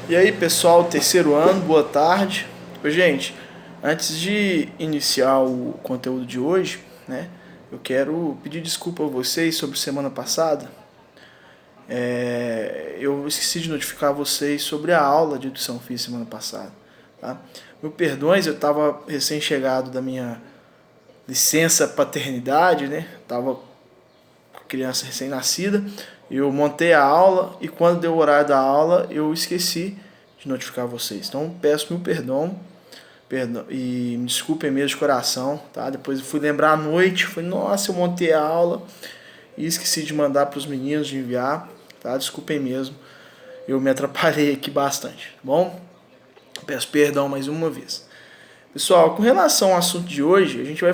E aí pessoal, terceiro ano, boa tarde. Gente, antes de iniciar o conteúdo de hoje, né, eu quero pedir desculpa a vocês sobre semana passada. Eu esqueci de notificar vocês sobre a aula de educação física semana passada. Tá? Meu perdões, eu estava recém-chegado da minha licença paternidade, né? Tava com criança recém-nascida. Eu montei a aula e quando deu o horário da aula eu esqueci de notificar vocês. Então peço meu perdão e me desculpem mesmo de coração, tá? Depois eu fui lembrar à noite, falei, nossa, eu montei a aula e esqueci de mandar para os meninos, de enviar, tá? Desculpem mesmo, eu me atrapalhei aqui bastante, tá bom? Peço perdão mais uma vez. Pessoal, com relação ao assunto de hoje, a gente vai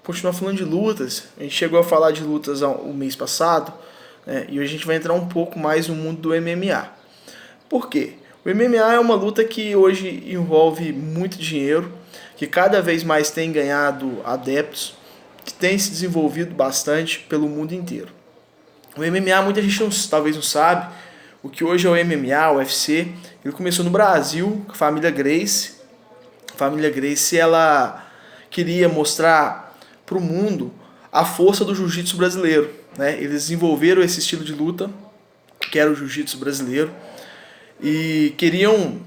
continuar falando de lutas. A gente chegou a falar de lutas o mês passado, né? E hoje a gente vai entrar um pouco mais no mundo do MMA. Por quê? O MMA é uma luta que hoje envolve muito dinheiro, que cada vez mais tem ganhado adeptos, que tem se desenvolvido bastante pelo mundo inteiro. O MMA, muita gente talvez não sabe, o que hoje é o MMA, o UFC, ele começou no Brasil, com a família Gracie. A família Gracie, ela queria mostrar para o mundo a força do jiu-jitsu brasileiro, né? Eles desenvolveram esse estilo de luta, que era o jiu-jitsu brasileiro, e queriam,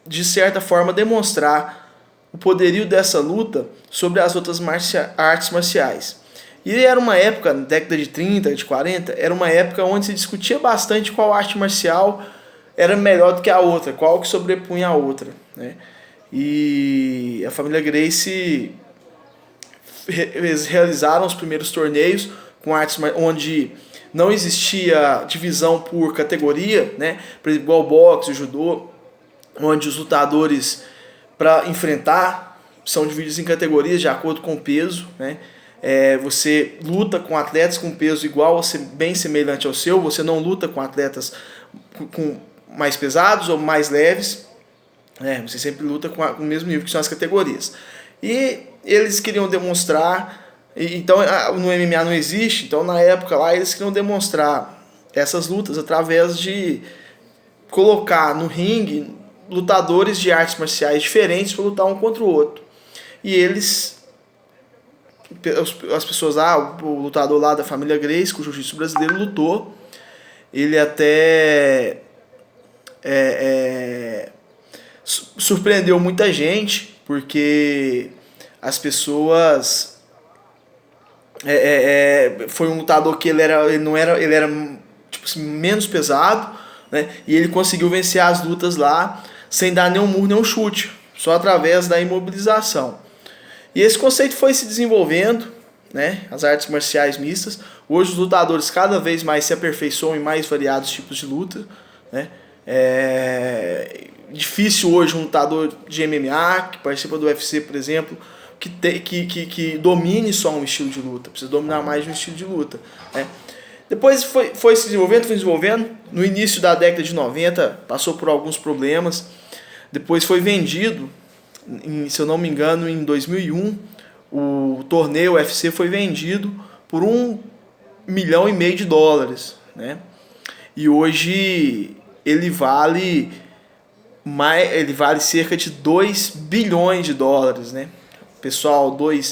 de certa forma, demonstrar o poderio dessa luta sobre as outras artes marciais. E era uma época, na década de 30, de 40, era uma época onde se discutia bastante qual arte marcial era melhor do que a outra, qual que sobrepunha a outra, né? E a família Gracie realizaram os primeiros torneios com artes onde não existia divisão por categoria, né? Por exemplo, igual o boxe, o judô, onde os lutadores para enfrentar são divididos em categorias de acordo com o peso, né? Você luta com atletas com peso igual ou bem semelhante ao seu, você não luta com atletas com mais pesados ou mais leves, você sempre luta com o mesmo nível que são as categorias. E eles queriam demonstrar, então no MMA não existe, então na época lá eles queriam demonstrar essas lutas através de colocar no ringue lutadores de artes marciais diferentes para lutar um contra o outro. E as pessoas lá, o lutador lá da família Gracie, que o jiu-jitsu brasileiro lutou, ele até surpreendeu muita gente, porque as pessoas foi um lutador que ele era tipo assim, menos pesado, né? E ele conseguiu vencer as lutas lá sem dar nenhum murro, nenhum chute, só através da imobilização. E esse conceito foi se desenvolvendo, né? As artes marciais mistas. Hoje os lutadores cada vez mais se aperfeiçoam em mais variados tipos de luta, né? É difícil hoje um lutador de MMA que participa do UFC, por exemplo, que domine só um estilo de luta. Precisa dominar mais de um estilo de luta, né? Depois foi se desenvolvendo. No início da década de 90, passou por alguns problemas. Depois foi vendido, se eu não me engano, em 2001, o torneio UFC foi vendido por $1,5 milhão, né? E hoje ele vale cerca de $2 bilhões, né? Pessoal de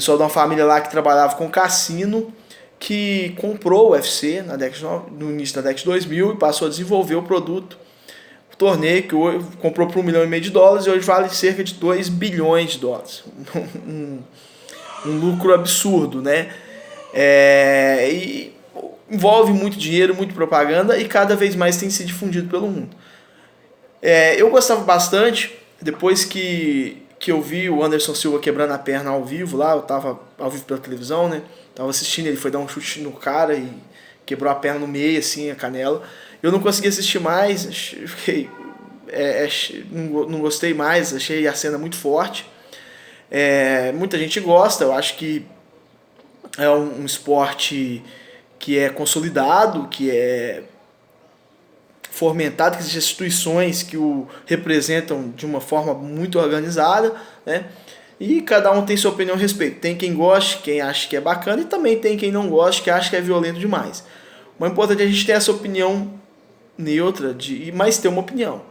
uma família lá que trabalhava com cassino, que comprou o UFC no início da década de 2000 e passou a desenvolver o produto. O torneio que hoje comprou por $1,5 milhão e hoje vale cerca de $2 bilhões. Um lucro absurdo, né? E envolve muito dinheiro, muita propaganda e cada vez mais tem se difundido pelo mundo. Eu gostava bastante, depois que eu vi o Anderson Silva quebrando a perna ao vivo lá, eu tava ao vivo pela televisão, né? Tava assistindo, ele foi dar um chute no cara e quebrou a perna no meio, assim, a canela. Eu não consegui assistir mais, fiquei, não gostei mais, achei a cena muito forte. Muita gente gosta, eu acho que é um esporte que é consolidado, que é fomentado, que existem instituições que o representam de uma forma muito organizada, né? E cada um tem sua opinião a respeito. Tem quem goste, quem acha que é bacana, e também tem quem não gosta, que acha que é violento demais. O importante é a gente ter essa opinião neutra, mas ter uma opinião,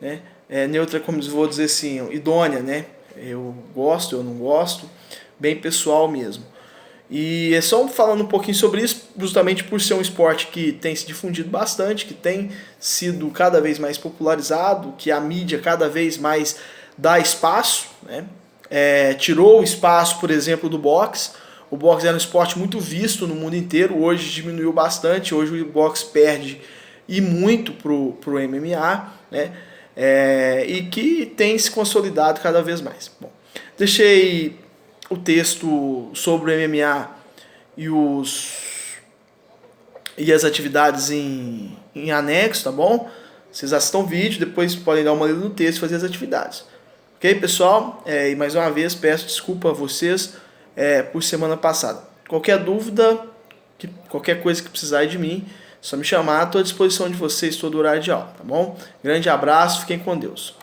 né? Neutra, como vou dizer assim, idônea, né? Eu gosto, eu não gosto, bem pessoal mesmo. E é só falando um pouquinho sobre isso, justamente por ser um esporte que tem se difundido bastante, que tem sido cada vez mais popularizado, que a mídia cada vez mais dá espaço, né? Tirou o espaço, por exemplo, do boxe. O boxe era um esporte muito visto no mundo inteiro, hoje diminuiu bastante, hoje o boxe perde e muito pro MMA, né? E que tem se consolidado cada vez mais. Bom, deixei o texto sobre o MMA e as atividades em anexo, tá bom? Vocês assistam o vídeo, depois podem dar uma lida no texto e fazer as atividades. Ok, pessoal? E mais uma vez peço desculpa a vocês por semana passada. Qualquer dúvida, qualquer coisa que precisar de mim, só me chamar, estou à disposição de vocês todo horário de aula, tá bom? Grande abraço, fiquem com Deus.